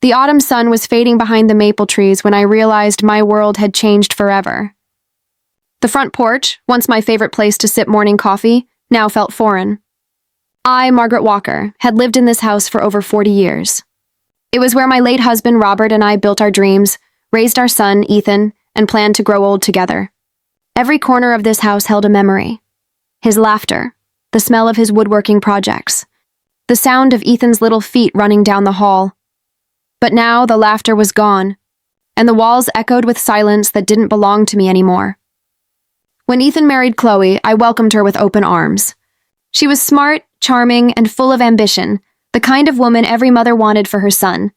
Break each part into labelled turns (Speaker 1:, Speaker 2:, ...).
Speaker 1: The autumn sun was fading behind the maple trees when I realized my world had changed forever. The front porch, once my favorite place to sip morning coffee, now felt foreign. I, Margaret Walker, had lived in this house for over 40 years. It was where my late husband Robert and I built our dreams, raised our son, Ethan, and planned to grow old together. Every corner of this house held a memory. His laughter, the smell of his woodworking projects, the sound of Ethan's little feet running down the hall. But now the laughter was gone, and the walls echoed with silence that didn't belong to me anymore. When Ethan married Chloe, I welcomed her with open arms. She was smart, charming, and full of ambition, the kind of woman every mother wanted for her son.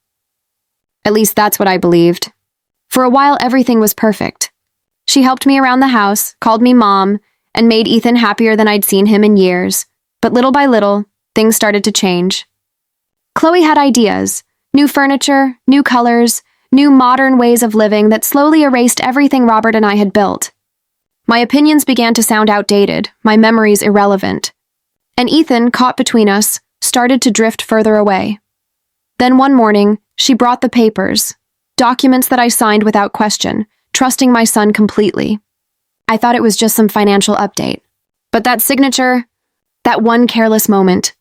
Speaker 1: At least that's what I believed. For a while, everything was perfect. She helped me around the house, called me Mom, and made Ethan happier than I'd seen him in years. But little by little, things started to change. Chloe had ideas, new furniture, new colors, new modern ways of living that slowly erased everything Robert and I had built. My opinions began to sound outdated, my memories irrelevant. And Ethan, caught between us, started to drift further away. Then one morning, she brought the papers, documents that I signed without question, trusting my son completely. I thought it was just some financial update. But that signature, that one careless moment,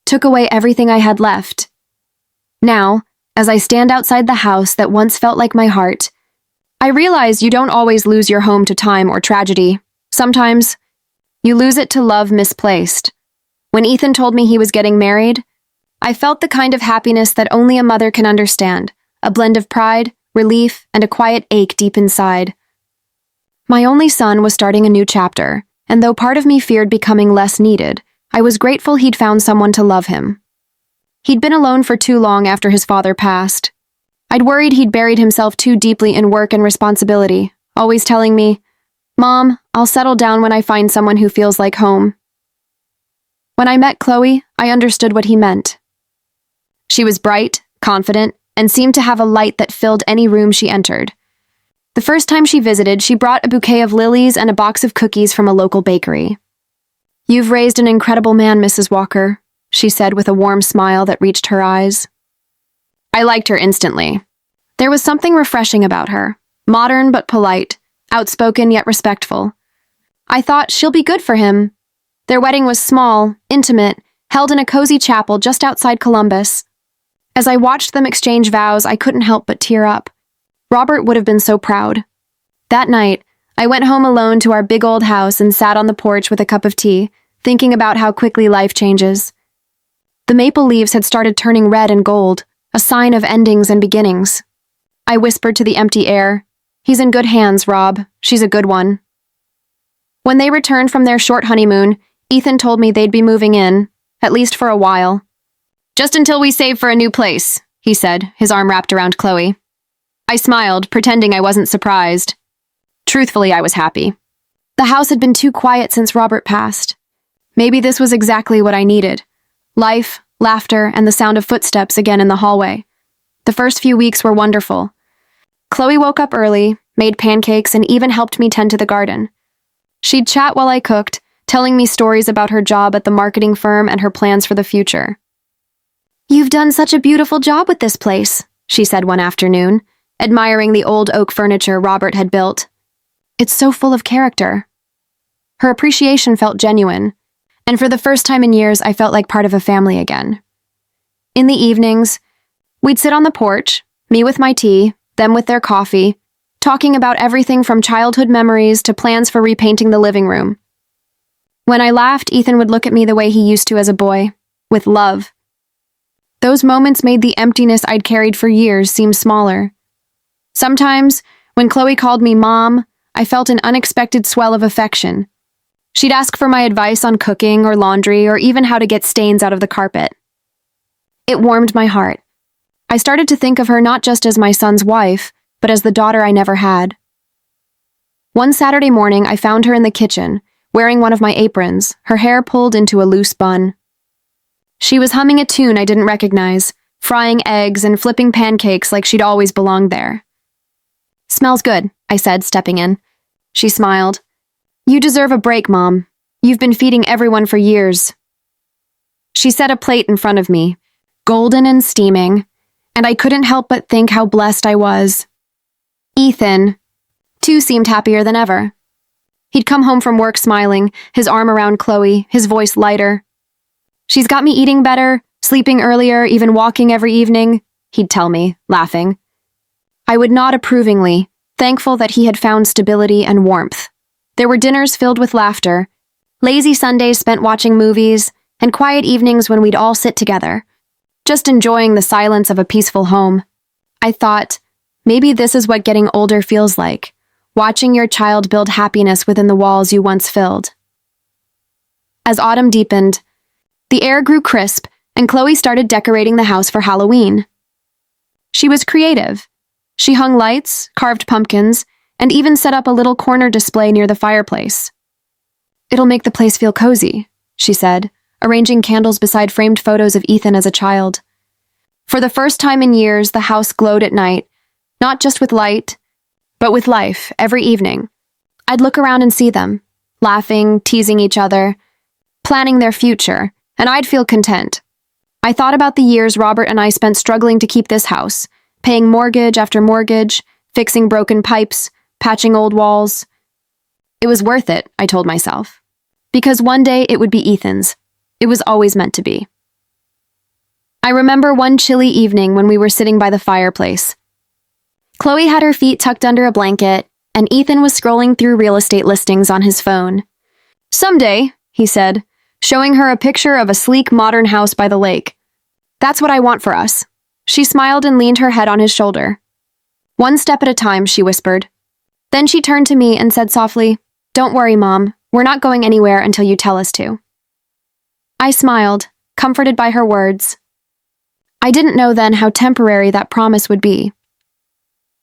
Speaker 1: took away everything I had left. Now, as I stand outside the house that once felt like my heart, I realize you don't always lose your home to time or tragedy. Sometimes, you lose it to love misplaced. When Ethan told me he was getting married, I felt the kind of happiness that only a mother can understand, a blend of pride, relief, and a quiet ache deep inside. My only son was starting a new chapter, and though part of me feared becoming less needed, I was grateful he'd found someone to love him. He'd been alone for too long after his father passed. I'd worried he'd buried himself too deeply in work and responsibility, always telling me, "Mom, I'll settle down when I find someone who feels like home." When I met Chloe, I understood what he meant. She was bright, confident, and seemed to have a light that filled any room she entered. The first time she visited, she brought a bouquet of lilies and a box of cookies from a local bakery. "You've raised an incredible man, Mrs. Walker," she said with a warm smile that reached her eyes. I liked her instantly. There was something refreshing about her, modern but polite, outspoken yet respectful. I thought, she'll be good for him. Their wedding was small, intimate, held in a cozy chapel just outside Columbus. As I watched them exchange vows, I couldn't help but tear up. Robert would have been so proud. That night, I went home alone to our big old house and sat on the porch with a cup of tea, thinking about how quickly life changes. The maple leaves had started turning red and gold, a sign of endings and beginnings. I whispered to the empty air, "He's in good hands, Rob. She's a good one." When they returned from their short honeymoon, Ethan told me they'd be moving in, at least for a while. "Just until we save for a new place," he said, his arm wrapped around Chloe. I smiled, pretending I wasn't surprised. Truthfully, I was happy. The house had been too quiet since Robert passed. Maybe this was exactly what I needed. Life, laughter, and the sound of footsteps again in the hallway. The first few weeks were wonderful. Chloe woke up early, made pancakes, and even helped me tend to the garden. She'd chat while I cooked, telling me stories about her job at the marketing firm and her plans for the future. "You've done such a beautiful job with this place," she said one afternoon, admiring the old oak furniture Robert had built. "It's so full of character." Her appreciation felt genuine, and for the first time in years, I felt like part of a family again. In the evenings, we'd sit on the porch, me with my tea, them with their coffee, talking about everything from childhood memories to plans for repainting the living room. When I laughed, Ethan would look at me the way he used to as a boy, with love. Those moments made the emptiness I'd carried for years seem smaller. Sometimes, when Chloe called me Mom, I felt an unexpected swell of affection. She'd ask for my advice on cooking or laundry or even how to get stains out of the carpet. It warmed my heart. I started to think of her not just as my son's wife, but as the daughter I never had. One Saturday morning, I found her in the kitchen, wearing one of my aprons, her hair pulled into a loose bun. She was humming a tune I didn't recognize, frying eggs and flipping pancakes like she'd always belonged there. "Smells good," I said, stepping in. She smiled. "You deserve a break, Mom. You've been feeding everyone for years." She set a plate in front of me, golden and steaming, and I couldn't help but think how blessed I was. Ethan, too, seemed happier than ever. He'd come home from work smiling, his arm around Chloe, his voice lighter. "She's got me eating better, sleeping earlier, even walking every evening," he'd tell me, laughing. I would nod approvingly, thankful that he had found stability and warmth. There were dinners filled with laughter, lazy Sundays spent watching movies, and quiet evenings when we'd all sit together, just enjoying the silence of a peaceful home. I thought, maybe this is what getting older feels like, watching your child build happiness within the walls you once filled. As autumn deepened, the air grew crisp, and Chloe started decorating the house for Halloween. She was creative. She hung lights, carved pumpkins, and even set up a little corner display near the fireplace. "It'll make the place feel cozy," she said, arranging candles beside framed photos of Ethan as a child. For the first time in years, the house glowed at night, not just with light, but with life every evening. I'd look around and see them, laughing, teasing each other, planning their future, and I'd feel content. I thought about the years Robert and I spent struggling to keep this house, paying mortgage after mortgage, fixing broken pipes, patching old walls. It was worth it, I told myself, because one day it would be Ethan's. It was always meant to be. I remember one chilly evening when we were sitting by the fireplace. Chloe had her feet tucked under a blanket, and Ethan was scrolling through real estate listings on his phone. "Someday," he said, showing her a picture of a sleek modern house by the lake. "That's what I want for us." She smiled and leaned her head on his shoulder. "One step at a time," she whispered. Then she turned to me and said softly, "Don't worry, Mom. We're not going anywhere until you tell us to." I smiled, comforted by her words. I didn't know then how temporary that promise would be.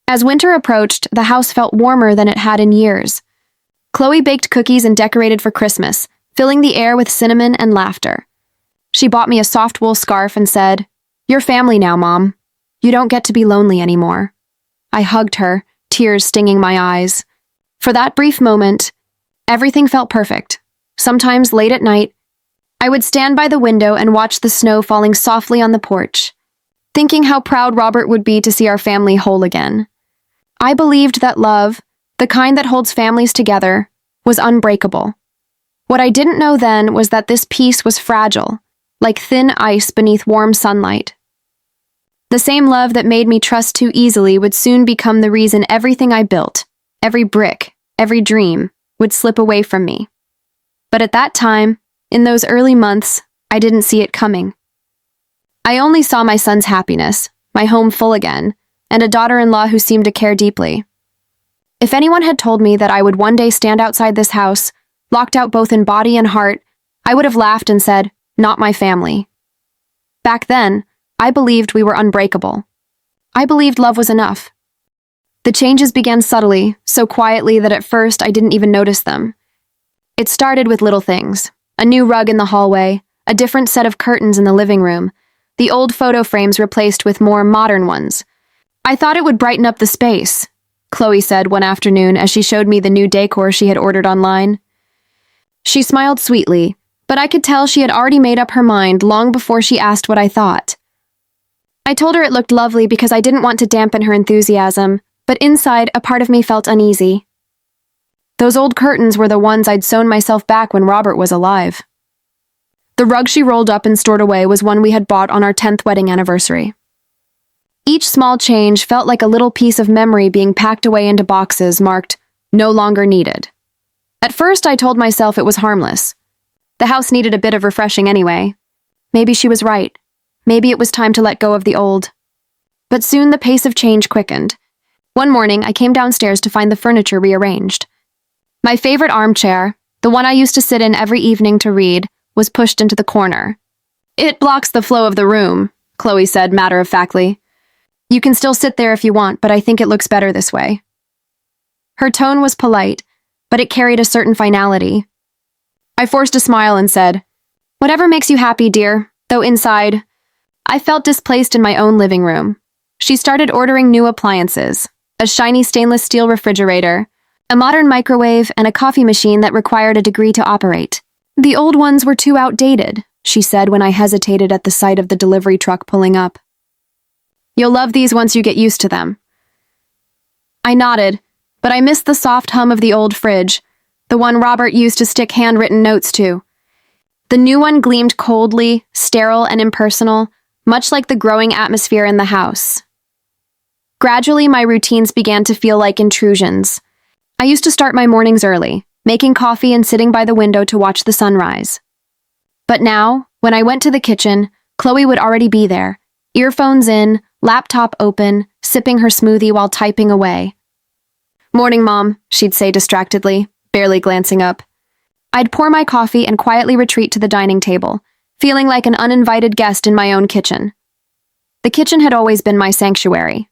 Speaker 1: As winter approached, the house felt warmer than it had in years. Chloe baked cookies and decorated for Christmas, filling the air with cinnamon and laughter. She bought me a soft wool scarf and said, "You're family now, Mom. You don't get to be lonely anymore." I hugged her, tears stinging my eyes. For that brief moment, everything felt perfect. Sometimes late at night, I would stand by the window and watch the snow falling softly on the porch, thinking how proud Robert would be to see our family whole again. I believed that love, the kind that holds families together, was unbreakable. What I didn't know then was that this peace was fragile, like thin ice beneath warm sunlight. The same love that made me trust too easily would soon become the reason everything I built, every brick, every dream, would slip away from me. But at that time, in those early months, I didn't see it coming. I only saw my son's happiness, my home full again, and a daughter-in-law who seemed to care deeply. If anyone had told me that I would one day stand outside this house, locked out both in body and heart, I would have laughed and said, "Not my family." Back then, I believed we were unbreakable. I believed love was enough. The changes began subtly, so quietly that at first I didn't even notice them. It started with little things. A new rug in the hallway, a different set of curtains in the living room, the old photo frames replaced with more modern ones. "I thought it would brighten up the space," Chloe said one afternoon as she showed me the new decor she had ordered online. She smiled sweetly, but I could tell she had already made up her mind long before she asked what I thought. I told her it looked lovely because I didn't want to dampen her enthusiasm, but inside, a part of me felt uneasy. Those old curtains were the ones I'd sewn myself back when Robert was alive. The rug she rolled up and stored away was one we had bought on our 10th wedding anniversary. Each small change felt like a little piece of memory being packed away into boxes marked, "No longer needed." At first, I told myself it was harmless. The house needed a bit of refreshing anyway. Maybe she was right. Maybe it was time to let go of the old. But soon the pace of change quickened. One morning, I came downstairs to find the furniture rearranged. My favorite armchair, the one I used to sit in every evening to read, was pushed into the corner. "It blocks the flow of the room," Chloe said matter-of-factly. "You can still sit there if you want, but I think it looks better this way." Her tone was polite, but it carried a certain finality. I forced a smile and said, "Whatever makes you happy, dear," though inside, I felt displaced in my own living room. She started ordering new appliances, a shiny stainless steel refrigerator, a modern microwave, and a coffee machine that required a degree to operate. "The old ones were too outdated," she said when I hesitated at the sight of the delivery truck pulling up. You'll love these once you get used to them. I nodded, but I missed the soft hum of the old fridge, the one Robert used to stick handwritten notes to. The new one gleamed coldly, sterile and impersonal, much like the growing atmosphere in the house. Gradually, my routines began to feel like intrusions. I used to start my mornings early, making coffee and sitting by the window to watch the sunrise. But now, when I went to the kitchen, Chloe would already be there, earphones in, laptop open, sipping her smoothie while typing away. "Morning, Mom," she'd say distractedly, barely glancing up. I'd pour my coffee and quietly retreat to the dining table, feeling like an uninvited guest in my own kitchen. The kitchen had always been my sanctuary.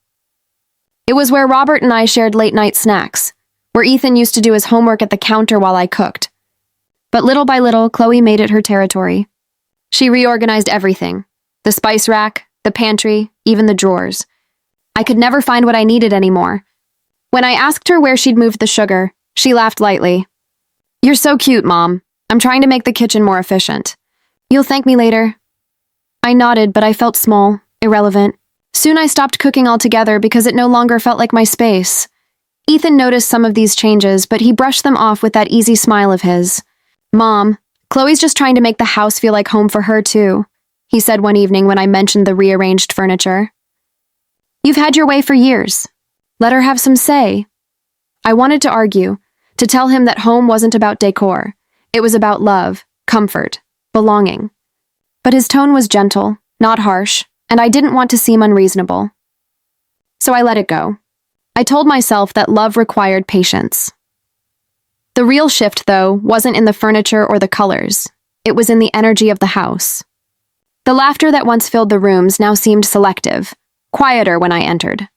Speaker 1: It was where Robert and I shared late-night snacks, where Ethan used to do his homework at the counter while I cooked. But little by little, Chloe made it her territory. She reorganized everything: the spice rack, the pantry, even the drawers. I could never find what I needed anymore. When I asked her where she'd moved the sugar, she laughed lightly. "You're so cute, Mom. I'm trying to make the kitchen more efficient. You'll thank me later." I nodded, but I felt small, irrelevant. Soon I stopped cooking altogether because it no longer felt like my space. Ethan noticed some of these changes, but he brushed them off with that easy smile of his. "Mom, Chloe's just trying to make the house feel like home for her too," he said one evening when I mentioned the rearranged furniture. "You've had your way for years. Let her have some say." I wanted to argue, to tell him that home wasn't about decor. It was about love, comfort, belonging. But his tone was gentle, not harsh, and I didn't want to seem unreasonable. So I let it go. I told myself that love required patience. The real shift, though, wasn't in the furniture or the colors. It was in the energy of the house. The laughter that once filled the rooms now seemed selective, quieter when I entered.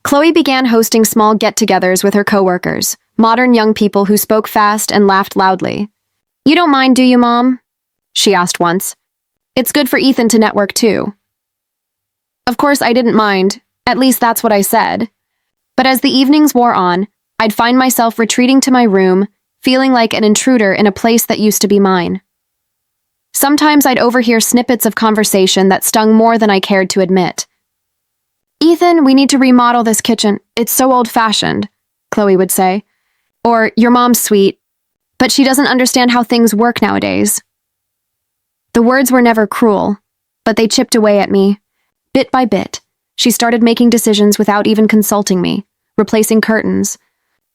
Speaker 1: Chloe began hosting small get-togethers with her coworkers, modern young people who spoke fast and laughed loudly. "You don't mind, do you, Mom?" she asked once. "It's good for Ethan to network, too." Of course, I didn't mind. At least that's what I said. But as the evenings wore on, I'd find myself retreating to my room, feeling like an intruder in a place that used to be mine. Sometimes I'd overhear snippets of conversation that stung more than I cared to admit. "Ethan, we need to remodel this kitchen. It's so old-fashioned," Chloe would say. Or, "Your mom's sweet, but she doesn't understand how things work nowadays." The words were never cruel, but they chipped away at me. Bit by bit, she started making decisions without even consulting me, replacing curtains,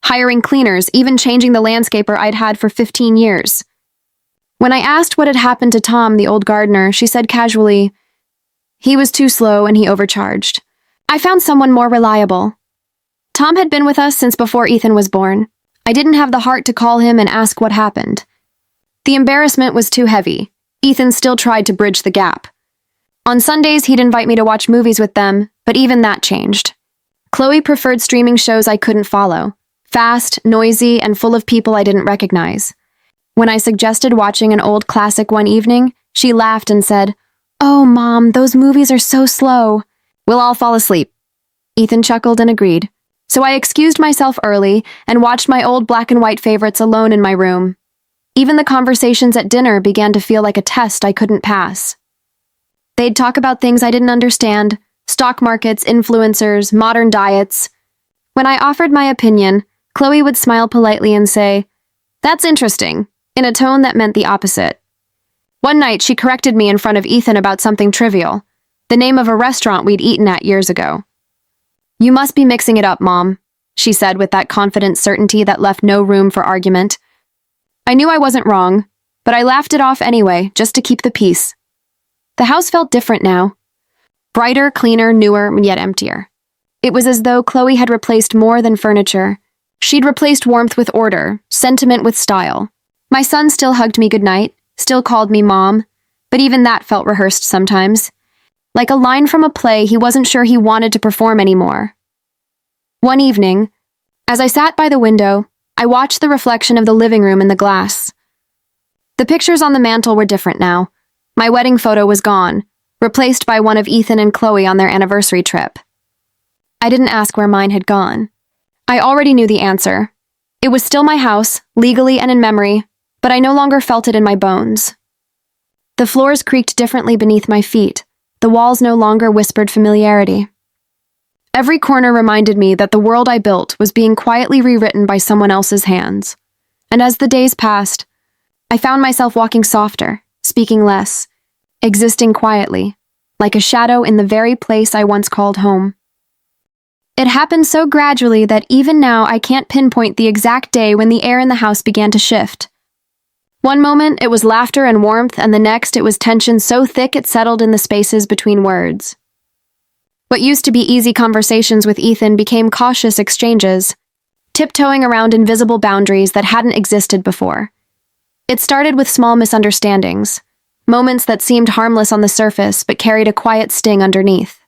Speaker 1: hiring cleaners, even changing the landscaper I'd had for 15 years. When I asked what had happened to Tom, the old gardener, she said casually, "He was too slow and he overcharged. I found someone more reliable." Tom had been with us since before Ethan was born. I didn't have the heart to call him and ask what happened. The embarrassment was too heavy. Ethan still tried to bridge the gap. On Sundays, he'd invite me to watch movies with them, but even that changed. Chloe preferred streaming shows I couldn't follow, fast, noisy, and full of people I didn't recognize. When I suggested watching an old classic one evening, she laughed and said, "Oh, Mom, those movies are so slow." "We'll all fall asleep." Ethan chuckled and agreed. So I excused myself early and watched my old black and white favorites alone in my room. Even the conversations at dinner began to feel like a test I couldn't pass. They'd talk about things I didn't understand: stock markets, influencers, modern diets. When I offered my opinion, Chloe would smile politely and say, "That's interesting," in a tone that meant the opposite. One night, she corrected me in front of Ethan about something trivial, the name of a restaurant we'd eaten at years ago. "You must be mixing it up, Mom," she said with that confident certainty that left no room for argument. I knew I wasn't wrong, but I laughed it off anyway, just to keep the peace. The house felt different now. Brighter, cleaner, newer, yet emptier. It was as though Chloe had replaced more than furniture. She'd replaced warmth with order, sentiment with style. My son still hugged me goodnight, still called me Mom, but even that felt rehearsed sometimes. Like a line from a play he wasn't sure he wanted to perform anymore. One evening, as I sat by the window, I watched the reflection of the living room in the glass. The pictures on the mantel were different now. My wedding photo was gone, replaced by one of Ethan and Chloe on their anniversary trip. I didn't ask where mine had gone. I already knew the answer. It was still my house, legally and in memory, but I no longer felt it in my bones. The floors creaked differently beneath my feet. The walls no longer whispered familiarity. Every corner reminded me that the world I built was being quietly rewritten by someone else's hands. And as the days passed, I found myself walking softer, speaking less, existing quietly, like a shadow in the very place I once called home. It happened so gradually that even now I can't pinpoint the exact day when the air in the house began to shift. One moment it was laughter and warmth, and the next it was tension so thick it settled in the spaces between words. What used to be easy conversations with Ethan became cautious exchanges, tiptoeing around invisible boundaries that hadn't existed before. It started with small misunderstandings, moments that seemed harmless on the surface but carried a quiet sting underneath.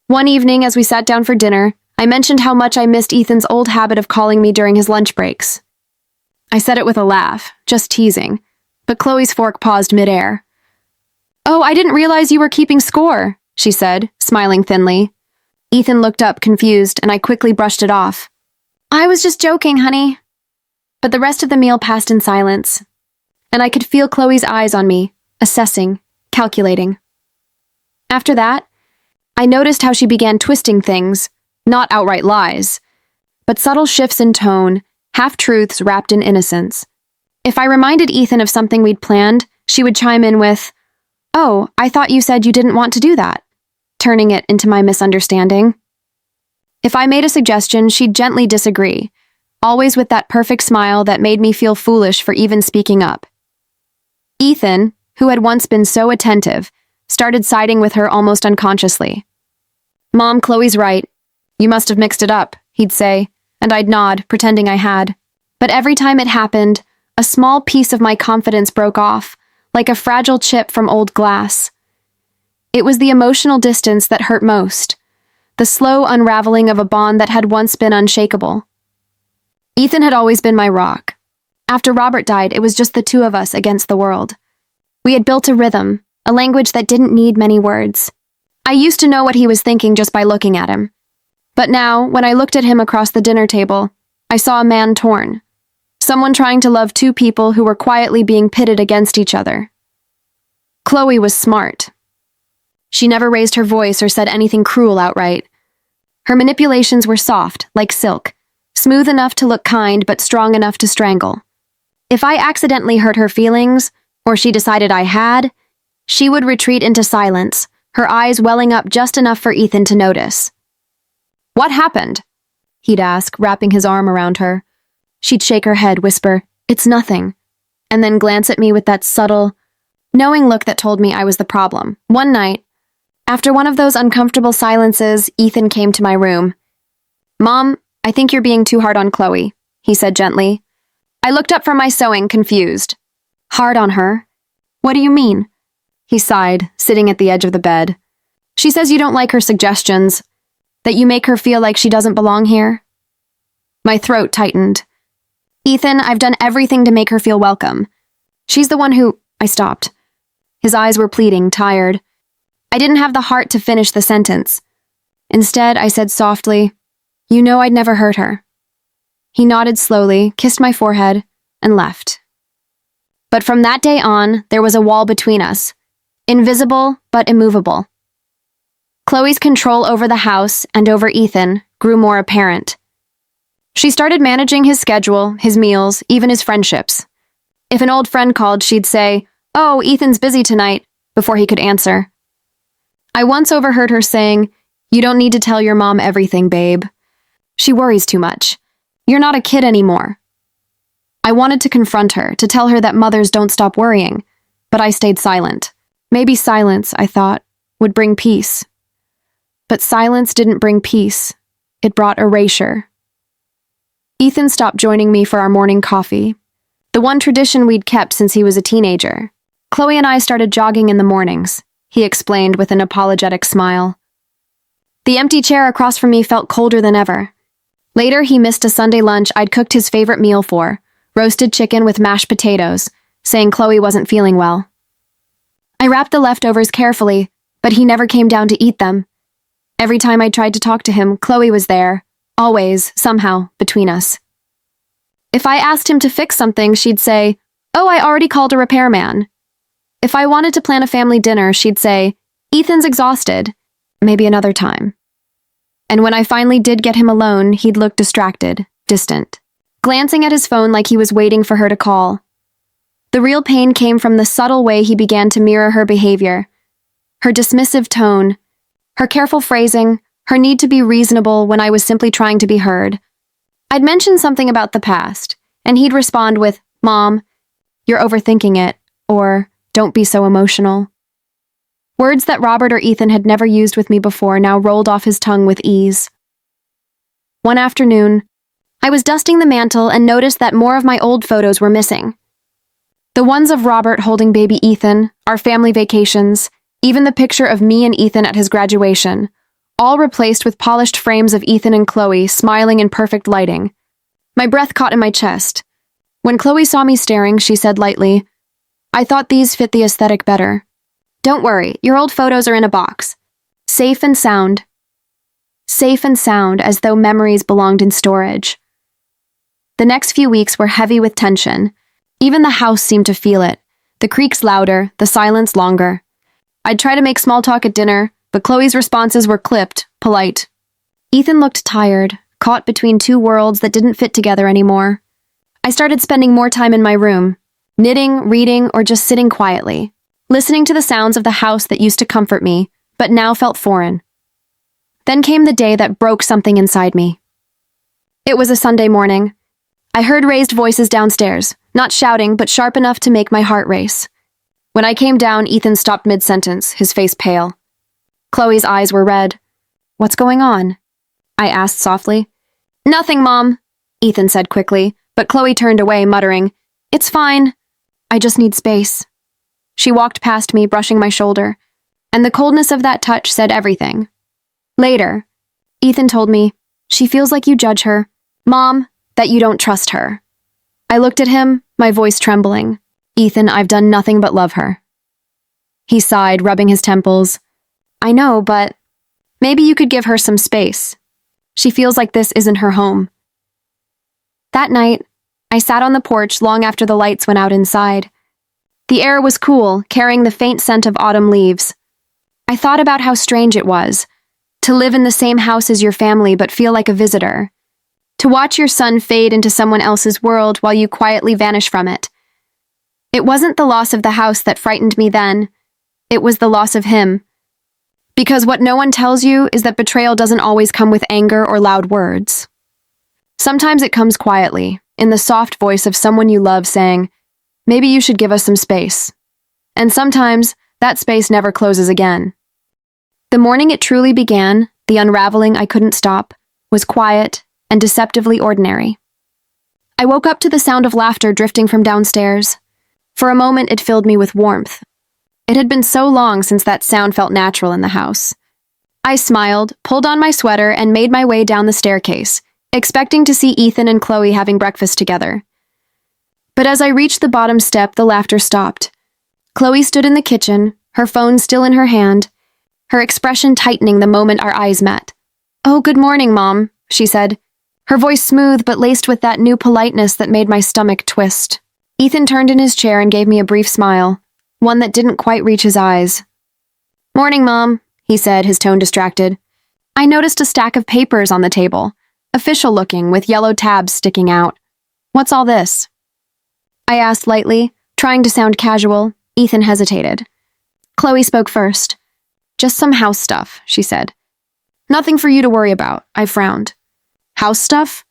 Speaker 1: One evening, as we sat down for dinner, I mentioned how much I missed Ethan's old habit of calling me during his lunch breaks. I said it with a laugh, just teasing, but Chloe's fork paused midair. "Oh, I didn't realize you were keeping score," she said, smiling thinly. Ethan looked up, confused, and I quickly brushed it off. "I was just joking, honey." But the rest of the meal passed in silence, and I could feel Chloe's eyes on me, assessing, calculating. After that, I noticed how she began twisting things, not outright lies, but subtle shifts in tone, half-truths wrapped in innocence. If I reminded Ethan of something we'd planned, she would chime in with, "Oh, I thought you said you didn't want to do that," turning it into my misunderstanding. If I made a suggestion, she'd gently disagree, always with that perfect smile that made me feel foolish for even speaking up. Ethan, who had once been so attentive, started siding with her almost unconsciously. "Mom, Chloe's right. You must have mixed it up," he'd say, and I'd nod, pretending I had. But every time it happened, a small piece of my confidence broke off, like a fragile chip from old glass. It was the emotional distance that hurt most, the slow unraveling of a bond that had once been unshakable. Ethan had always been my rock. After Robert died, it was just the two of us against the world. We had built a rhythm, a language that didn't need many words. I used to know what he was thinking just by looking at him. But now, when I looked at him across the dinner table, I saw a man torn. Someone trying to love two people who were quietly being pitted against each other. Chloe was smart. She never raised her voice or said anything cruel outright. Her manipulations were soft, like silk, smooth enough to look kind but strong enough to strangle. If I accidentally hurt her feelings, or she decided I had, she would retreat into silence, her eyes welling up just enough for Ethan to notice. "What happened?" he'd ask, wrapping his arm around her. She'd shake her head, whisper, "It's nothing," and then glance at me with that subtle, knowing look that told me I was the problem. One night, after one of those uncomfortable silences, Ethan came to my room. "Mom, I think you're being too hard on Chloe," he said gently. I looked up from my sewing, confused. "Hard on her? What do you mean?" He sighed, sitting at the edge of the bed. "She says you don't like her suggestions, that you make her feel like she doesn't belong here." My throat tightened. "Ethan, I've done everything to make her feel welcome. She's the one who—" I stopped. His eyes were pleading, tired. I didn't have the heart to finish the sentence. Instead, I said softly, "You know I'd never hurt her." He nodded slowly, kissed my forehead, and left. But from that day on, there was a wall between us, invisible but immovable. Chloe's control over the house and over Ethan grew more apparent. She started managing his schedule, his meals, even his friendships. If an old friend called, she'd say, "Oh, Ethan's busy tonight," before he could answer. I once overheard her saying, "You don't need to tell your mom everything, babe. She worries too much. You're not a kid anymore." I wanted to confront her, to tell her that mothers don't stop worrying, but I stayed silent. Maybe silence, I thought, would bring peace. But silence didn't bring peace. It brought erasure. Ethan stopped joining me for our morning coffee, the one tradition we'd kept since he was a teenager. Chloe and I started jogging in the mornings, he explained with an apologetic smile. The empty chair across from me felt colder than ever. Later, he missed a Sunday lunch I'd cooked his favorite meal for, roasted chicken with mashed potatoes, saying Chloe wasn't feeling well. I wrapped the leftovers carefully, but he never came down to eat them. Every time I tried to talk to him, Chloe was there, always, somehow, between us. If I asked him to fix something, she'd say, "Oh, I already called a repairman." If I wanted to plan a family dinner, she'd say, "Ethan's exhausted. Maybe another time." And when I finally did get him alone, he'd look distracted, distant, glancing at his phone like he was waiting for her to call. The real pain came from the subtle way he began to mirror her behavior. Her dismissive tone, her careful phrasing, her need to be reasonable when I was simply trying to be heard. I'd mention something about the past, and he'd respond with, "Mom, you're overthinking it," or "Don't be so emotional." Words that Robert or Ethan had never used with me before now rolled off his tongue with ease. One afternoon, I was dusting the mantel and noticed that more of my old photos were missing. The ones of Robert holding baby Ethan, our family vacations, even the picture of me and Ethan at his graduation, all replaced with polished frames of Ethan and Chloe smiling in perfect lighting. My breath caught in my chest. When Chloe saw me staring, she said lightly, "I thought these fit the aesthetic better. Don't worry, your old photos are in a box. Safe and sound." Safe and sound, as though memories belonged in storage. The next few weeks were heavy with tension. Even the house seemed to feel it. The creaks louder, the silence longer. I'd try to make small talk at dinner, but Chloe's responses were clipped, polite. Ethan looked tired, caught between two worlds that didn't fit together anymore. I started spending more time in my room, knitting, reading, or just sitting quietly, listening to the sounds of the house that used to comfort me, but now felt foreign. Then came the day that broke something inside me. It was a Sunday morning. I heard raised voices downstairs, not shouting, but sharp enough to make my heart race. When I came down, Ethan stopped mid-sentence, his face pale. Chloe's eyes were red. "What's going on?" I asked softly. "Nothing, Mom," Ethan said quickly, but Chloe turned away, muttering, "It's fine. I just need space." She walked past me, brushing my shoulder, and the coldness of that touch said everything. Later, Ethan told me, "She feels like you judge her. Mom, that you don't trust her." I looked at him, my voice trembling. "Ethan, I've done nothing but love her." He sighed, rubbing his temples. "I know, but maybe you could give her some space. She feels like this isn't her home." That night, I sat on the porch long after the lights went out inside. The air was cool, carrying the faint scent of autumn leaves. I thought about how strange it was, to live in the same house as your family but feel like a visitor. To watch your son fade into someone else's world while you quietly vanish from it. It wasn't the loss of the house that frightened me then. It was the loss of him. Because what no one tells you is that betrayal doesn't always come with anger or loud words. Sometimes it comes quietly, in the soft voice of someone you love saying, "Maybe you should give us some space." And sometimes, that space never closes again. The morning it truly began, the unraveling I couldn't stop, was quiet and deceptively ordinary. I woke up to the sound of laughter drifting from downstairs. For a moment it filled me with warmth. It had been so long since that sound felt natural in the house. I smiled, pulled on my sweater, and made my way down the staircase, expecting to see Ethan and Chloe having breakfast together. But as I reached the bottom step, the laughter stopped. Chloe stood in the kitchen, her phone still in her hand, her expression tightening the moment our eyes met. "Oh, good morning, Mom," she said, her voice smooth but laced with that new politeness that made my stomach twist. Ethan turned in his chair and gave me a brief smile, one that didn't quite reach his eyes. "Morning, Mom," he said, his tone distracted. I noticed a stack of papers on the table, official-looking, with yellow tabs sticking out. "What's all this?" I asked lightly, trying to sound casual. Ethan hesitated. Chloe spoke first. "Just some house stuff," she said. "Nothing for you to worry about," I frowned. "House stuff?"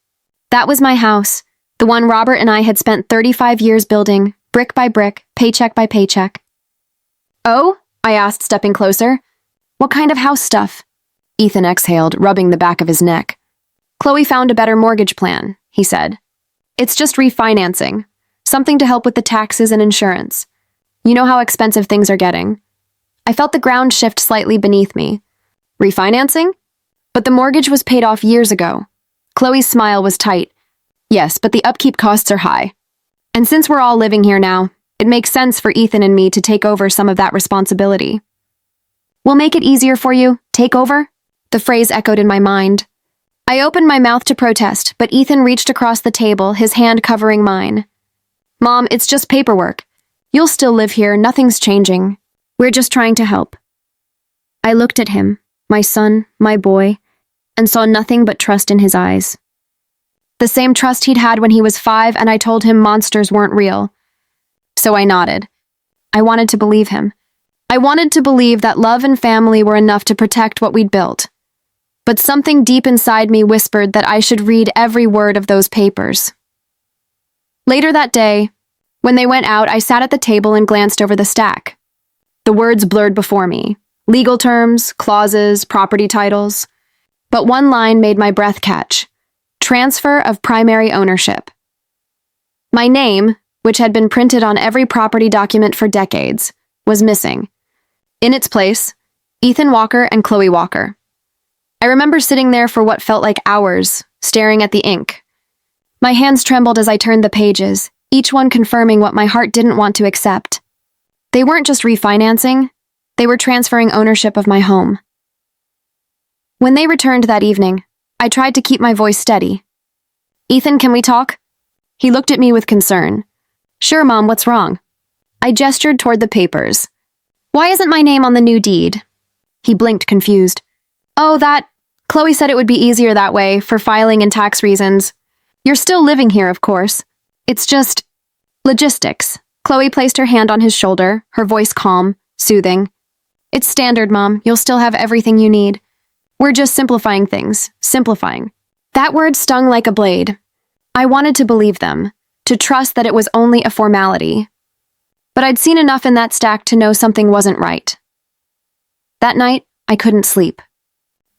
Speaker 1: That was my house, the one Robert and I had spent 35 years building, brick by brick, paycheck by paycheck. "Oh?" I asked, stepping closer. "What kind of house stuff?" Ethan exhaled, rubbing the back of his neck. "Chloe found a better mortgage plan," he said. "It's just refinancing, something to help with the taxes and insurance. You know how expensive things are getting." I felt the ground shift slightly beneath me. Refinancing? But the mortgage was paid off years ago. Chloe's smile was tight. "Yes, but the upkeep costs are high. And since we're all living here now, it makes sense for Ethan and me to take over some of that responsibility." "We'll make it easier for you. Take over?" The phrase echoed in my mind. I opened my mouth to protest, but Ethan reached across the table, his hand covering mine. "Mom, it's just paperwork. You'll still live here, nothing's changing. We're just trying to help." I looked at him, my son, my boy, and saw nothing but trust in his eyes. The same trust he'd had when he was 5, and I told him monsters weren't real. So I nodded. I wanted to believe him. I wanted to believe that love and family were enough to protect what we'd built. But something deep inside me whispered that I should read every word of those papers. Later that day, when they went out, I sat at the table and glanced over the stack. The words blurred before me. Legal terms, clauses, property titles. But one line made my breath catch. Transfer of primary ownership. My name, which had been printed on every property document for decades, was missing. In its place, Ethan Walker and Chloe Walker. I remember sitting there for what felt like hours, staring at the ink. My hands trembled as I turned the pages, each one confirming what my heart didn't want to accept. They weren't just refinancing, they were transferring ownership of my home. When they returned that evening, I tried to keep my voice steady. "Ethan, can we talk?" He looked at me with concern. "Sure, Mom, what's wrong?" I gestured toward the papers. "Why isn't my name on the new deed?" He blinked, confused. "Oh, Chloe said it would be easier that way, for filing and tax reasons. You're still living here, of course. It's just logistics." Chloe placed her hand on his shoulder, her voice calm, soothing. "It's standard, Mom. You'll still have everything you need. We're just simplifying things. Simplifying." That word stung like a blade. I wanted to believe them, to trust that it was only a formality. But I'd seen enough in that stack to know something wasn't right. That night, I couldn't sleep.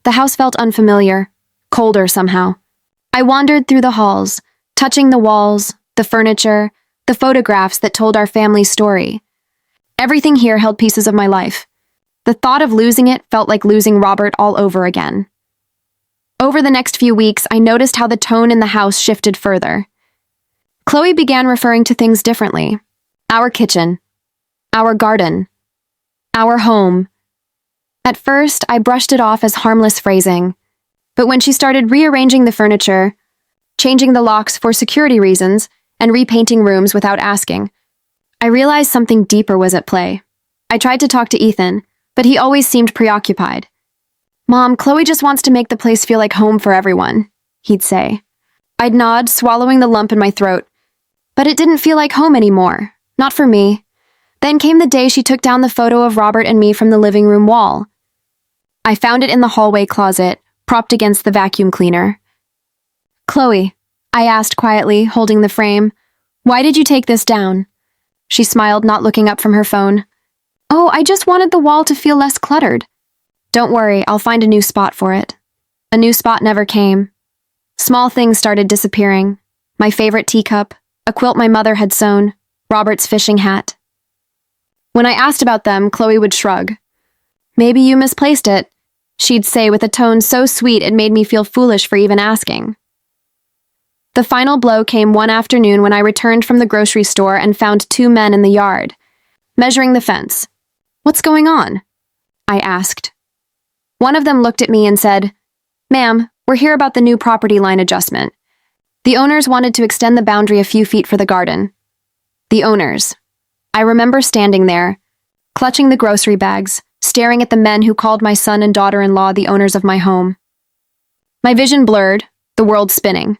Speaker 1: The house felt unfamiliar, colder somehow. I wandered through the halls, touching the walls, the furniture, the photographs that told our family's story. Everything here held pieces of my life. The thought of losing it felt like losing Robert all over again. Over the next few weeks, I noticed how the tone in the house shifted further. Chloe began referring to things differently. Our kitchen. Our garden. Our home. At first, I brushed it off as harmless phrasing. But when she started rearranging the furniture, changing the locks for security reasons, and repainting rooms without asking, I realized something deeper was at play. I tried to talk to Ethan, but he always seemed preoccupied. "Mom, Chloe just wants to make the place feel like home for everyone," he'd say. I'd nod, swallowing the lump in my throat. But it didn't feel like home anymore. Not for me. Then came the day she took down the photo of Robert and me from the living room wall. I found it in the hallway closet, propped against the vacuum cleaner. "Chloe," I asked quietly, holding the frame, "why did you take this down?" She smiled, not looking up from her phone. "Oh, I just wanted the wall to feel less cluttered." "Don't worry, I'll find a new spot for it." A new spot never came. Small things started disappearing. My favorite teacup, a quilt my mother had sewn, Robert's fishing hat. When I asked about them, Chloe would shrug. "Maybe you misplaced it," she'd say with a tone so sweet it made me feel foolish for even asking. The final blow came one afternoon when I returned from the grocery store and found 2 men in the yard, measuring the fence. "What's going on?" I asked. One of them looked at me and said, "Ma'am, we're here about the new property line adjustment. The owners wanted to extend the boundary a few feet for the garden." The owners. I remember standing there, clutching the grocery bags, staring at the men who called my son and daughter-in-law the owners of my home. My vision blurred, the world spinning.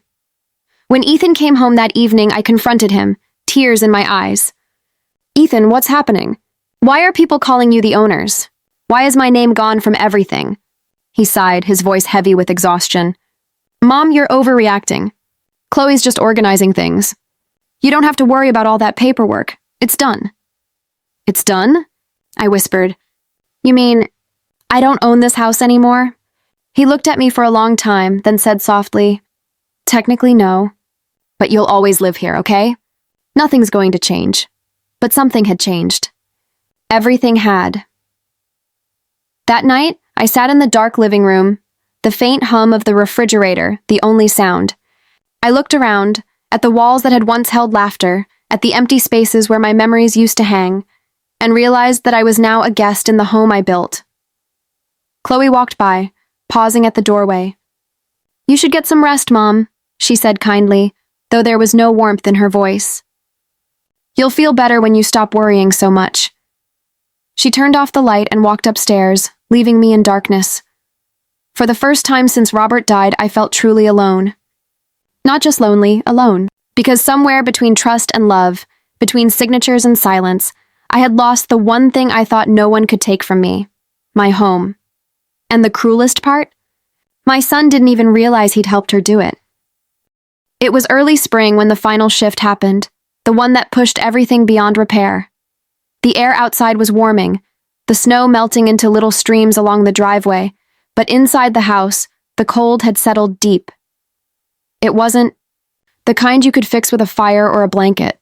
Speaker 1: When Ethan came home that evening, I confronted him, tears in my eyes. "Ethan, what's happening? Why are people calling you the owners? Why is my name gone from everything?" He sighed, his voice heavy with exhaustion. "Mom, you're overreacting. Chloe's just organizing things. You don't have to worry about all that paperwork. It's done." "It's done?" I whispered. "You mean, I don't own this house anymore?" He looked at me for a long time, then said softly, "Technically, no. But you'll always live here, okay? Nothing's going to change." But something had changed. Everything had. That night, I sat in the dark living room, the faint hum of the refrigerator, the only sound. I looked around, at the walls that had once held laughter, at the empty spaces where my memories used to hang, and realized that I was now a guest in the home I built. Chloe walked by, pausing at the doorway. "You should get some rest, Mom," she said kindly, though there was no warmth in her voice. "You'll feel better when you stop worrying so much." She turned off the light and walked upstairs, leaving me in darkness. For the first time since Robert died, I felt truly alone. Not just lonely, alone. Because somewhere between trust and love, between signatures and silence, I had lost the one thing I thought no one could take from me: my home. And the cruelest part? My son didn't even realize he'd helped her do it. It was early spring when the final shift happened, the one that pushed everything beyond repair. The air outside was warming, the snow melting into little streams along the driveway, but inside the house, the cold had settled deep. It wasn't the kind you could fix with a fire or a blanket.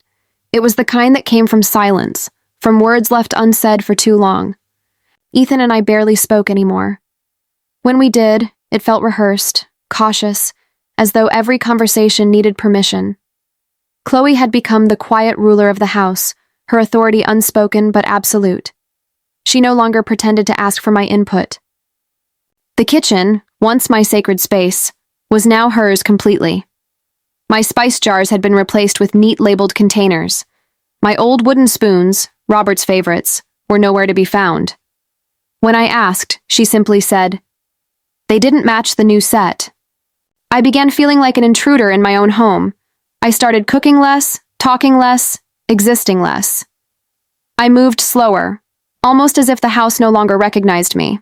Speaker 1: It was the kind that came from silence, from words left unsaid for too long. Ethan and I barely spoke anymore. When we did, it felt rehearsed, cautious, as though every conversation needed permission. Chloe had become the quiet ruler of the house, her authority unspoken but absolute. She no longer pretended to ask for my input. The kitchen, once my sacred space, was now hers completely. My spice jars had been replaced with neat labeled containers. My old wooden spoons, Robert's favorites, were nowhere to be found. When I asked, she simply said, "They didn't match the new set." I began feeling like an intruder in my own home. I started cooking less, talking less, existing less. I moved slower, almost as if the house no longer recognized me.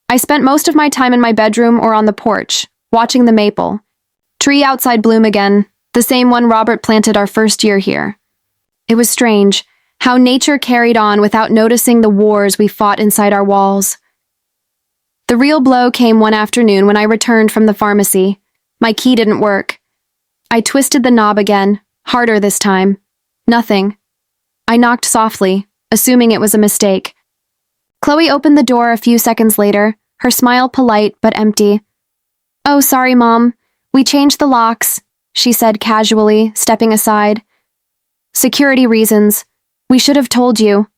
Speaker 1: I spent most of my time in my bedroom or on the porch, watching the maple tree outside bloom again, the same one Robert planted our first year here. It was strange how nature carried on without noticing the wars we fought inside our walls. The real blow came one afternoon when I returned from the pharmacy. My key didn't work. I twisted the knob again, harder this time. Nothing. I knocked softly, assuming it was a mistake. Chloe opened the door a few seconds later, her smile polite but empty. "Oh, sorry, Mom. We changed the locks," she said casually, stepping aside. "Security reasons. We should have told you."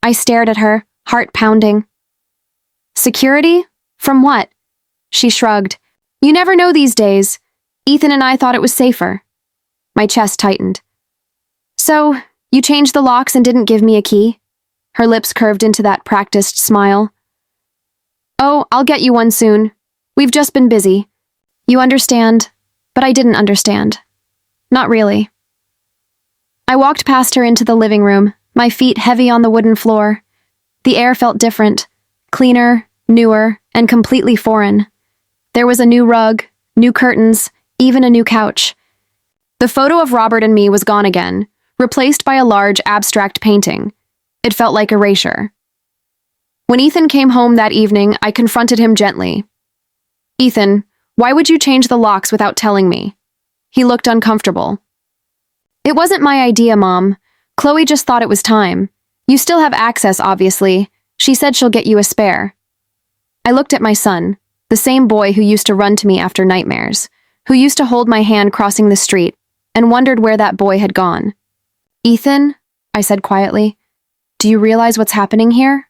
Speaker 1: I stared at her, heart pounding. "Security? From what?" She shrugged. "You never know these days. Ethan and I thought it was safer." My chest tightened. "So, you changed the locks and didn't give me a key?" Her lips curved into that practiced smile. "Oh, I'll get you one soon. We've just been busy. You understand, but I didn't understand. Not really." I walked past her into the living room, my feet heavy on the wooden floor. The air felt different, cleaner, newer, and completely foreign. There was a new rug, new curtains, even a new couch. The photo of Robert and me was gone again, replaced by a large abstract painting. It felt like erasure. When Ethan came home that evening, I confronted him gently. "Ethan, why would you change the locks without telling me?" He looked uncomfortable. "It wasn't my idea, Mom. Chloe just thought it was time. You still have access, obviously. She said she'll get you a spare." I looked at my son, the same boy who used to run to me after nightmares, who used to hold my hand crossing the street, and wondered where that boy had gone. "Ethan," I said quietly, "do you realize what's happening here?"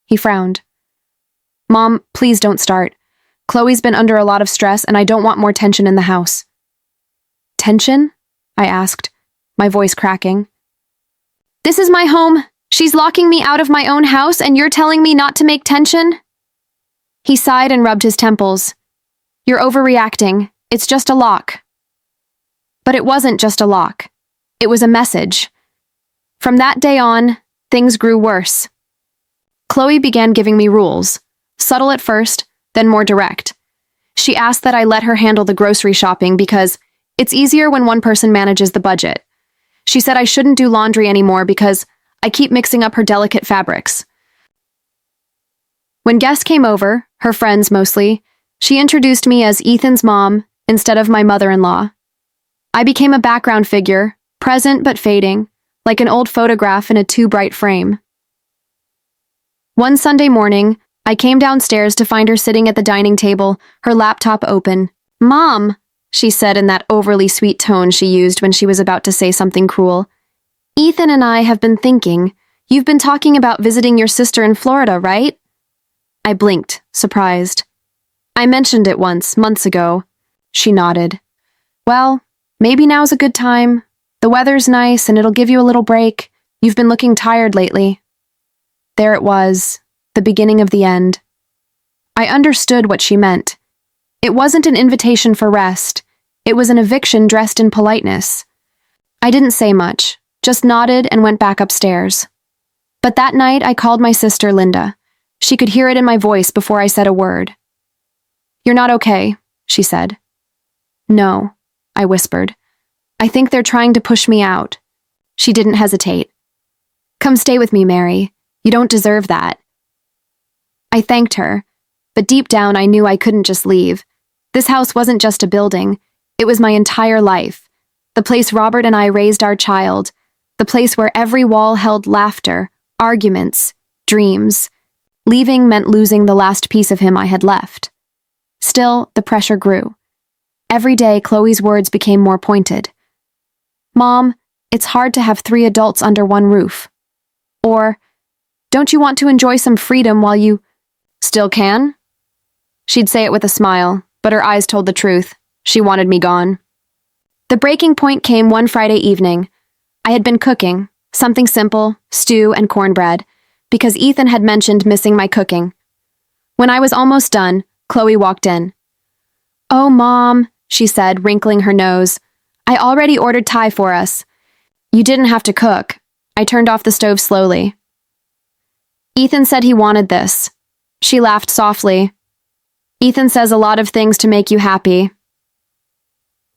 Speaker 1: He frowned. "Mom, please don't start. Chloe's been under a lot of stress and I don't want more tension in the house." "Tension?" I asked, my voice cracking. "This is my home. She's locking me out of my own house and you're telling me not to make tension?" He sighed and rubbed his temples. "You're overreacting. It's just a lock." But it wasn't just a lock. It was a message. From that day on, things grew worse. Chloe began giving me rules, subtle at first, then more direct. She asked that I let her handle the grocery shopping because it's easier when one person manages the budget. She said I shouldn't do laundry anymore because I keep mixing up her delicate fabrics. When guests came over, her friends mostly, she introduced me as Ethan's mom instead of my mother-in-law. I became a background figure, present but fading, like an old photograph in a too bright frame. One Sunday morning, I came downstairs to find her sitting at the dining table, her laptop open. "Mom," she said in that overly sweet tone she used when she was about to say something cruel. "Ethan and I have been thinking. You've been talking about visiting your sister in Florida, right?" I blinked, surprised. "I mentioned it once, months ago." She nodded. "Well, maybe now's a good time. The weather's nice and it'll give you a little break. You've been looking tired lately." There it was, the beginning of the end. I understood what she meant. It wasn't an invitation for rest. It was an eviction dressed in politeness. I didn't say much, just nodded and went back upstairs. But that night I called my sister Linda. She could hear it in my voice before I said a word. "You're not okay," she said. "No," I whispered. "I think they're trying to push me out." She didn't hesitate. "Come stay with me, Mary. You don't deserve that." I thanked her, but deep down I knew I couldn't just leave. This house wasn't just a building. It was my entire life. The place Robert and I raised our child. The place where every wall held laughter, arguments, dreams. Leaving meant losing the last piece of him I had left. Still, the pressure grew. Every day, Chloe's words became more pointed. "Mom, it's hard to have 3 adults under one roof." Or, "Don't you want to enjoy some freedom while you still can?" She'd say it with a smile, but her eyes told the truth. She wanted me gone. The breaking point came one Friday evening. I had been cooking, something simple, stew and cornbread, because Ethan had mentioned missing my cooking. When I was almost done, Chloe walked in. "Oh, Mom," she said, wrinkling her nose. "I already ordered Thai for us. You didn't have to cook." I turned off the stove slowly. "Ethan said he wanted this." She laughed softly. "Ethan says a lot of things to make you happy."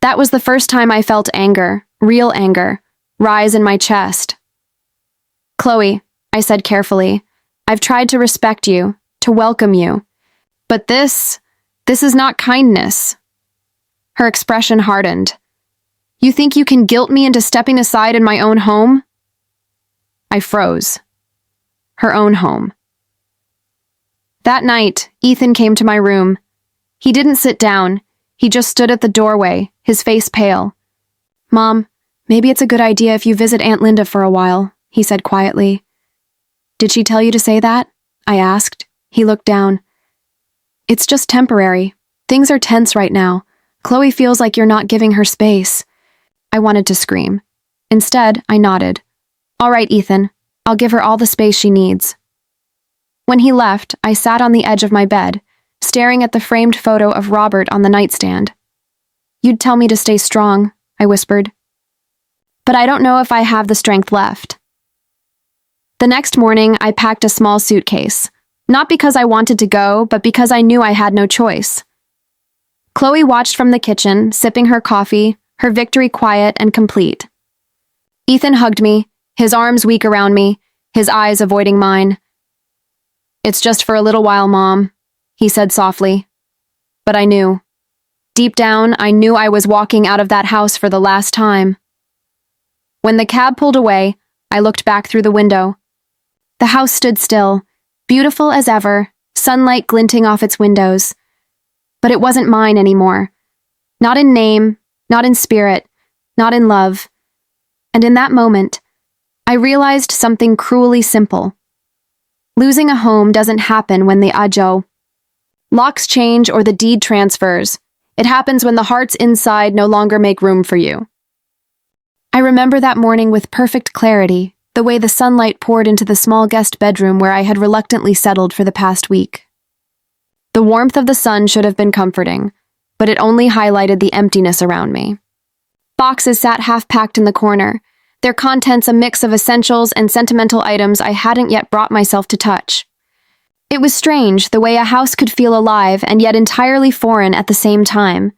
Speaker 1: That was the first time I felt anger, real anger, rise in my chest. "Chloe," I said carefully, "I've tried to respect you, to welcome you. But this is not kindness." Her expression hardened. "You think you can guilt me into stepping aside in my own home?" I froze. Her own home. That night, Ethan came to my room. He didn't sit down. He just stood at the doorway, his face pale. "Mom, maybe it's a good idea if you visit Aunt Linda for a while," he said quietly. "Did she tell you to say that?" I asked. He looked down. "It's just temporary. Things are tense right now. Chloe feels like you're not giving her space." I wanted to scream. Instead, I nodded. "All right, Ethan. I'll give her all the space she needs." When he left, I sat on the edge of my bed, staring at the framed photo of Robert on the nightstand. "You'd tell me to stay strong," I whispered. "But I don't know if I have the strength left." The next morning, I packed a small suitcase, not because I wanted to go, but because I knew I had no choice. Chloe watched from the kitchen, sipping her coffee, her victory quiet and complete. Ethan hugged me, his arms weak around me, his eyes avoiding mine. "It's just for a little while, Mom," he said softly. But I knew. Deep down, I knew I was walking out of that house for the last time. When the cab pulled away, I looked back through the window. The house stood still, beautiful as ever, sunlight glinting off its windows. But it wasn't mine anymore. Not in name, not in spirit, not in love. And in that moment, I realized something cruelly simple. Losing a home doesn't happen when the ajo locks change or the deed transfers. It happens when the hearts inside no longer make room for you. I remember that morning with perfect clarity, the way the sunlight poured into the small guest bedroom where I had reluctantly settled for the past week. The warmth of the sun should have been comforting, but it only highlighted the emptiness around me. Boxes sat half-packed in the corner, their contents a mix of essentials and sentimental items I hadn't yet brought myself to touch. It was strange the way a house could feel alive and yet entirely foreign at the same time.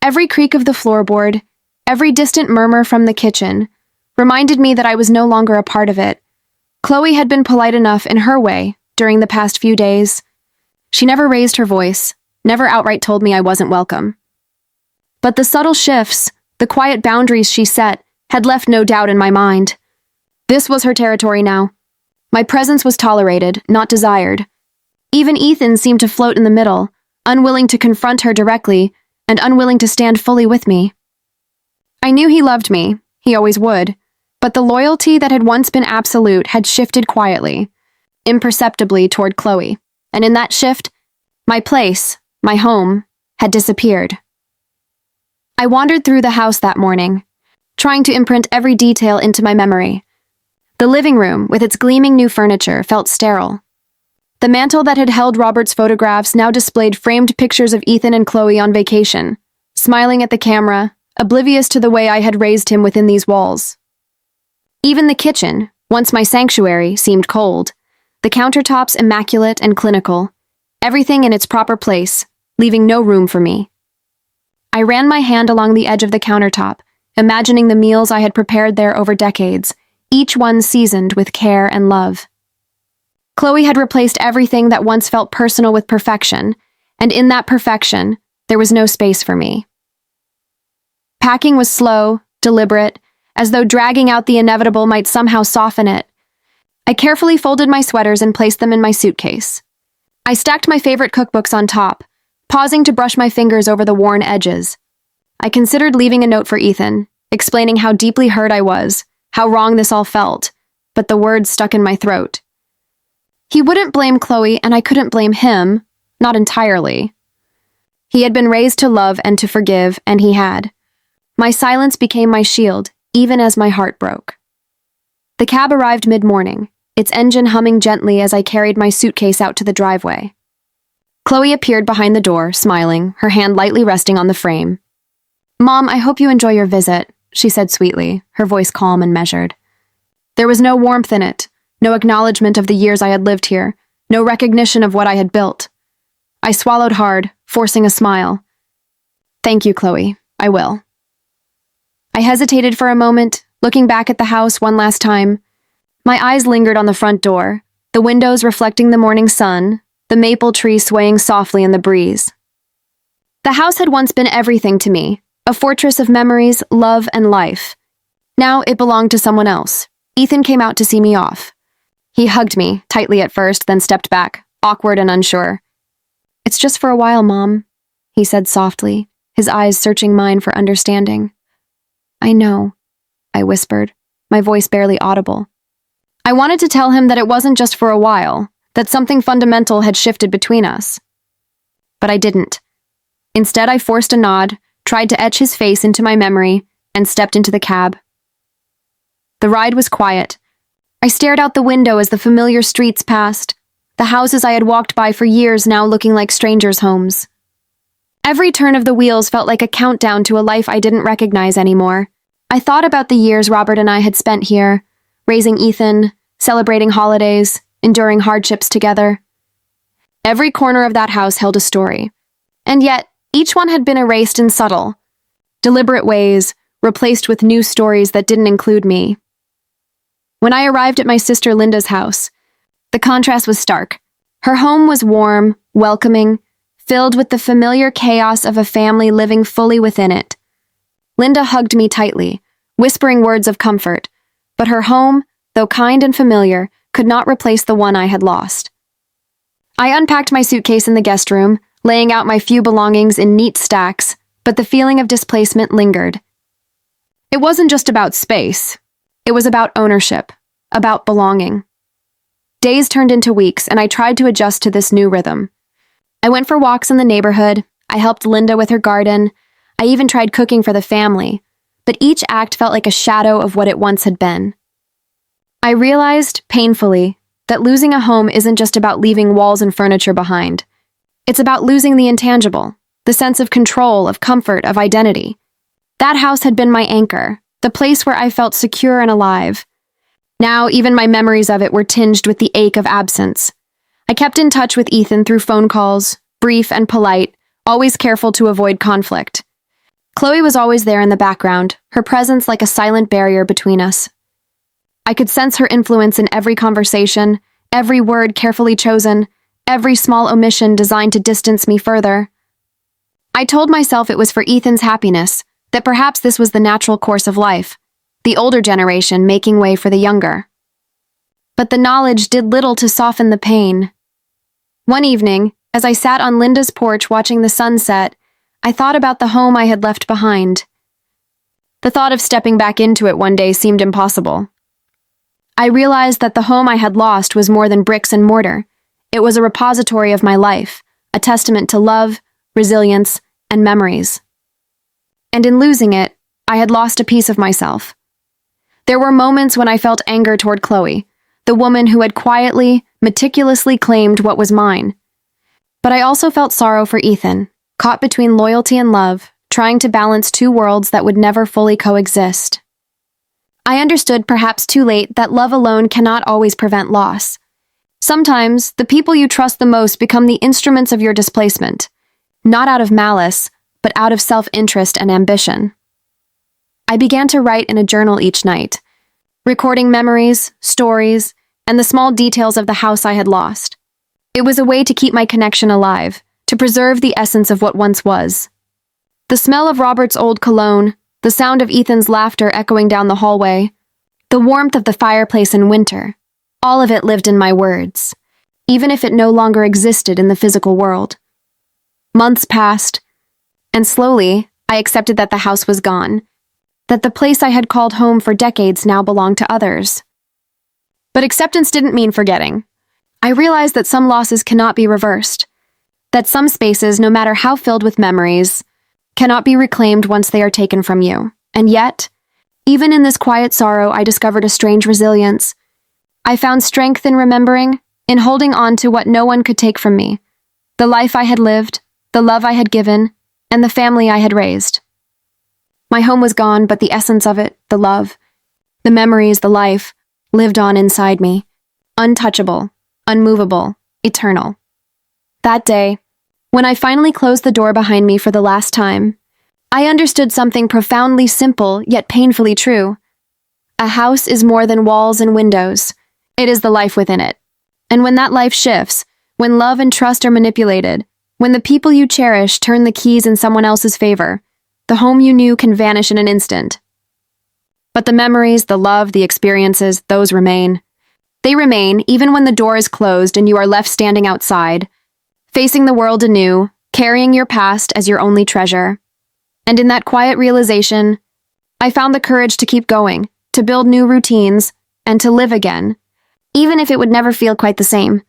Speaker 1: Every creak of the floorboard, every distant murmur from the kitchen, reminded me that I was no longer a part of it. Chloe had been polite enough in her way during the past few days. She never raised her voice, never outright told me I wasn't welcome. But the subtle shifts, the quiet boundaries she set, had left no doubt in my mind. This was her territory now. My presence was tolerated, not desired. Even Ethan seemed to float in the middle, unwilling to confront her directly, and unwilling to stand fully with me. I knew he loved me, he always would, but the loyalty that had once been absolute had shifted quietly, imperceptibly toward Chloe, and in that shift, my place, my home, had disappeared. I wandered through the house that morning, trying to imprint every detail into my memory. The living room, with its gleaming new furniture, felt sterile. The mantle that had held Robert's photographs now displayed framed pictures of Ethan and Chloe on vacation, smiling at the camera, oblivious to the way I had raised him within these walls. Even the kitchen, once my sanctuary, seemed cold, the countertops immaculate and clinical, everything in its proper place, leaving no room for me. I ran my hand along the edge of the countertop, imagining the meals I had prepared there over decades, each one seasoned with care and love. Chloe had replaced everything that once felt personal with perfection, and in that perfection, there was no space for me. Packing was slow, deliberate, as though dragging out the inevitable might somehow soften it. I carefully folded my sweaters and placed them in my suitcase. I stacked my favorite cookbooks on top, pausing to brush my fingers over the worn edges. I considered leaving a note for Ethan, explaining how deeply hurt I was, how wrong this all felt, but the words stuck in my throat. He wouldn't blame Chloe, and I couldn't blame him, not entirely. He had been raised to love and to forgive, and he had. My silence became my shield, even as my heart broke. The cab arrived mid-morning, its engine humming gently as I carried my suitcase out to the driveway. Chloe appeared behind the door, smiling, her hand lightly resting on the frame. "Mom, I hope you enjoy your visit," she said sweetly, her voice calm and measured. There was no warmth in it, no acknowledgement of the years I had lived here, no recognition of what I had built. I swallowed hard, forcing a smile. "Thank you, Chloe. I will." I hesitated for a moment, looking back at the house one last time. My eyes lingered on the front door, the windows reflecting the morning sun, the maple tree swaying softly in the breeze. The house had once been everything to me, a fortress of memories, love, and life. Now it belonged to someone else. Ethan came out to see me off. He hugged me, tightly at first, then stepped back, awkward and unsure. "It's just for a while, Mom," he said softly, his eyes searching mine for understanding. "I know," I whispered, my voice barely audible. I wanted to tell him that it wasn't just for a while, that something fundamental had shifted between us. But I didn't. Instead, I forced a nod, tried to etch his face into my memory, and stepped into the cab. The ride was quiet. I stared out the window as the familiar streets passed, the houses I had walked by for years now looking like strangers' homes. Every turn of the wheels felt like a countdown to a life I didn't recognize anymore. I thought about the years Robert and I had spent here, raising Ethan, celebrating holidays, enduring hardships together. Every corner of that house held a story, and yet each one had been erased in subtle, deliberate ways, replaced with new stories that didn't include me. When I arrived at my sister Linda's house, the contrast was stark. Her home was warm, welcoming, filled with the familiar chaos of a family living fully within it. Linda hugged me tightly, whispering words of comfort, but her home, though kind and familiar, could not replace the one I had lost. I unpacked my suitcase in the guest room, laying out my few belongings in neat stacks, but the feeling of displacement lingered. It wasn't just about space. It was about ownership, about belonging. Days turned into weeks, and I tried to adjust to this new rhythm. I went for walks in the neighborhood, I helped Linda with her garden, I even tried cooking for the family, but each act felt like a shadow of what it once had been. I realized, painfully, that losing a home isn't just about leaving walls and furniture behind. It's about losing the intangible, the sense of control, of comfort, of identity. That house had been my anchor, the place where I felt secure and alive. Now, even my memories of it were tinged with the ache of absence. I kept in touch with Ethan through phone calls, brief and polite, always careful to avoid conflict. Chloe was always there in the background, her presence like a silent barrier between us. I could sense her influence in every conversation, every word carefully chosen, every small omission designed to distance me further. I told myself it was for Ethan's happiness, that perhaps this was the natural course of life, the older generation making way for the younger. But the knowledge did little to soften the pain. One evening, as I sat on Linda's porch watching the sunset, I thought about the home I had left behind. The thought of stepping back into it one day seemed impossible. I realized that the home I had lost was more than bricks and mortar. It was a repository of my life, a testament to love, resilience, and memories. And in losing it, I had lost a piece of myself. There were moments when I felt anger toward Chloe, the woman who had quietly, meticulously claimed what was mine. But I also felt sorrow for Ethan, caught between loyalty and love, trying to balance two worlds that would never fully coexist. I understood, perhaps too late, that love alone cannot always prevent loss. Sometimes, the people you trust the most become the instruments of your displacement, not out of malice, but out of self-interest and ambition. I began to write in a journal each night, recording memories, stories, and the small details of the house I had lost. It was a way to keep my connection alive, to preserve the essence of what once was. The smell of Robert's old cologne, the sound of Ethan's laughter echoing down the hallway, the warmth of the fireplace in winter, all of it lived in my words, even if it no longer existed in the physical world. Months passed, and slowly, I accepted that the house was gone, that the place I had called home for decades now belonged to others. But acceptance didn't mean forgetting. I realized that some losses cannot be reversed, that some spaces, no matter how filled with memories, cannot be reclaimed once they are taken from you. And yet, even in this quiet sorrow, I discovered a strange resilience. I found strength in remembering, in holding on to what no one could take from me, the life I had lived, the love I had given, and the family I had raised. My home was gone, but the essence of it, the love, the memories, the life, lived on inside me, untouchable, unmovable, eternal. That day, when I finally closed the door behind me for the last time, I understood something profoundly simple yet painfully true. A house is more than walls and windows. It is the life within it. And when that life shifts, when love and trust are manipulated, when the people you cherish turn the keys in someone else's favor, the home you knew can vanish in an instant. But the memories, the love, the experiences, those remain. They remain even when the door is closed and you are left standing outside, facing the world anew, carrying your past as your only treasure. And in that quiet realization, I found the courage to keep going, to build new routines, and to live again, even if it would never feel quite the same.